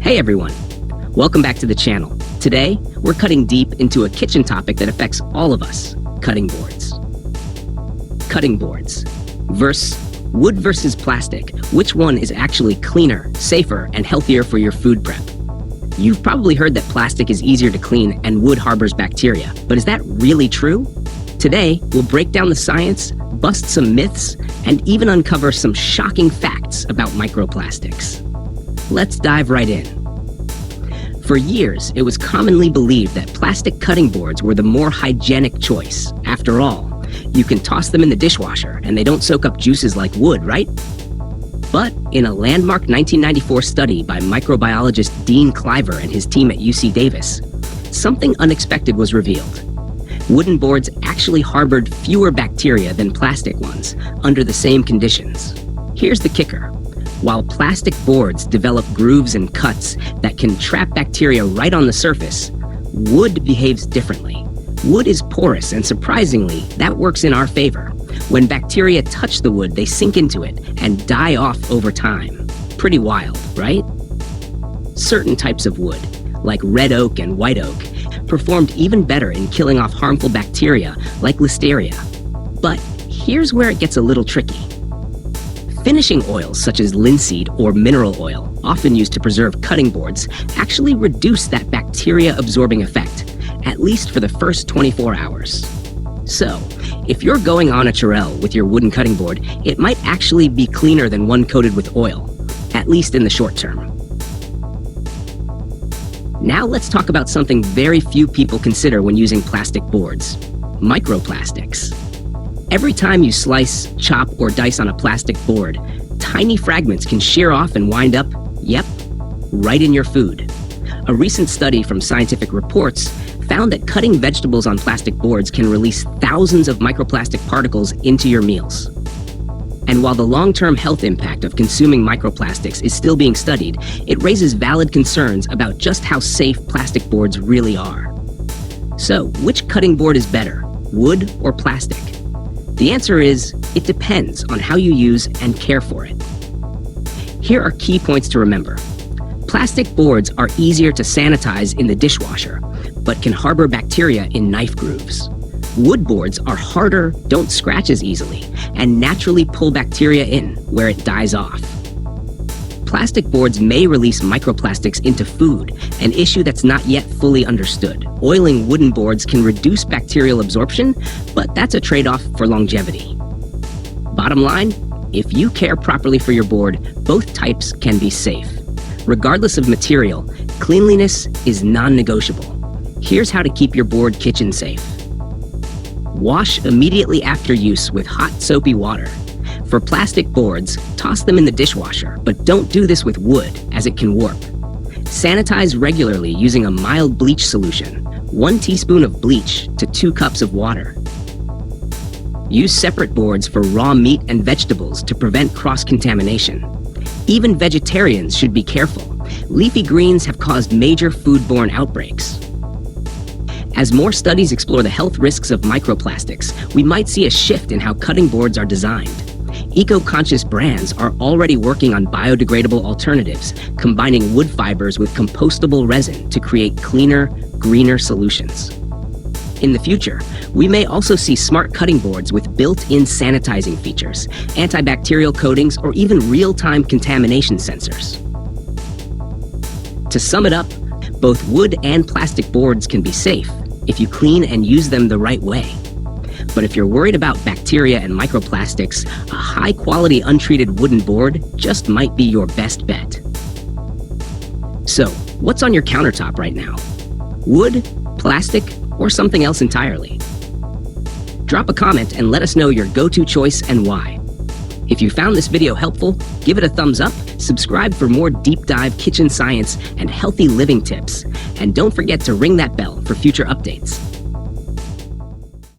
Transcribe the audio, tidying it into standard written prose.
Hey everyone, welcome back to the channel. Today, we're cutting deep into a kitchen topic that affects all of us, cutting boards. Cutting boards. Wood versus plastic. Which one is actually cleaner, safer, and healthier for your food prep? You've probably heard that plastic is easier to clean and wood harbors bacteria, but is that really true? Today, we'll break down the science, bust some myths, and even uncover some shocking facts about microplastics. Let's dive right in. For years, it was commonly believed that plastic cutting boards were the more hygienic choice. After all, you can toss them in the dishwasher and they don't soak up juices like wood, right? But in a landmark 1994 study by microbiologist Dean Cliver and his team at UC Davis, something unexpected was revealed. Wooden boards actually harbored fewer bacteria than plastic ones under the same conditions. Here's the kicker. While plastic boards develop grooves and cuts that can trap bacteria right on the surface, wood behaves differently. Wood is porous, and surprisingly, that works in our favor. When bacteria touch the wood, they sink into it and die off over time. Pretty wild, right? Certain types of wood, like red oak and white oak, performed even better in killing off harmful bacteria like Listeria. But here's where it gets a little tricky. Finishing oils such as linseed or mineral oil, often used to preserve cutting boards, actually reduce that bacteria-absorbing effect, at least for the first 24 hours. So, if you're going au naturel with your wooden cutting board, it might actually be cleaner than one coated with oil, at least in the short term. Now let's talk about something very few people consider when using plastic boards: microplastics. Every time you slice, chop, or dice on a plastic board, tiny fragments can shear off and wind up, yep, right in your food. A recent study from Scientific Reports found that cutting vegetables on plastic boards can release thousands of microplastic particles into your meals. And while the long-term health impact of consuming microplastics is still being studied, it raises valid concerns about just how safe plastic boards really are. So, which cutting board is better, wood or plastic? The answer is, it depends on how you use and care for it. Here are key points to remember. Plastic boards are easier to sanitize in the dishwasher, but can harbor bacteria in knife grooves. Wood boards are harder, don't scratch as easily, and naturally pull bacteria in, where it dies off. Plastic boards may release microplastics into food, an issue that's not yet fully understood. Oiling wooden boards can reduce bacterial absorption, but that's a trade-off for longevity. Bottom line, if you care properly for your board, both types can be safe. Regardless of material, cleanliness is non-negotiable. Here's how to keep your board kitchen safe. Wash immediately after use with hot soapy water. For plastic boards, toss them in the dishwasher, but don't do this with wood, as it can warp. Sanitize regularly using a mild bleach solution, 1 teaspoon of bleach to 2 cups of water. Use separate boards for raw meat and vegetables to prevent cross-contamination. Even vegetarians should be careful. Leafy greens have caused major foodborne outbreaks. As more studies explore the health risks of microplastics, we might see a shift in how cutting boards are designed. Eco-conscious brands are already working on biodegradable alternatives, combining wood fibers with compostable resin to create cleaner, greener solutions. In the future, we may also see smart cutting boards with built-in sanitizing features, antibacterial coatings, or even real-time contamination sensors. To sum it up, both wood and plastic boards can be safe if you clean and use them the right way. But if you're worried about bacteria and microplastics, a high-quality untreated wooden board just might be your best bet. So, what's on your countertop right now? Wood, plastic, or something else entirely? Drop a comment and let us know your go-to choice and why. If you found this video helpful, give it a thumbs up, subscribe for more deep-dive kitchen science and healthy living tips, and don't forget to ring that bell for future updates.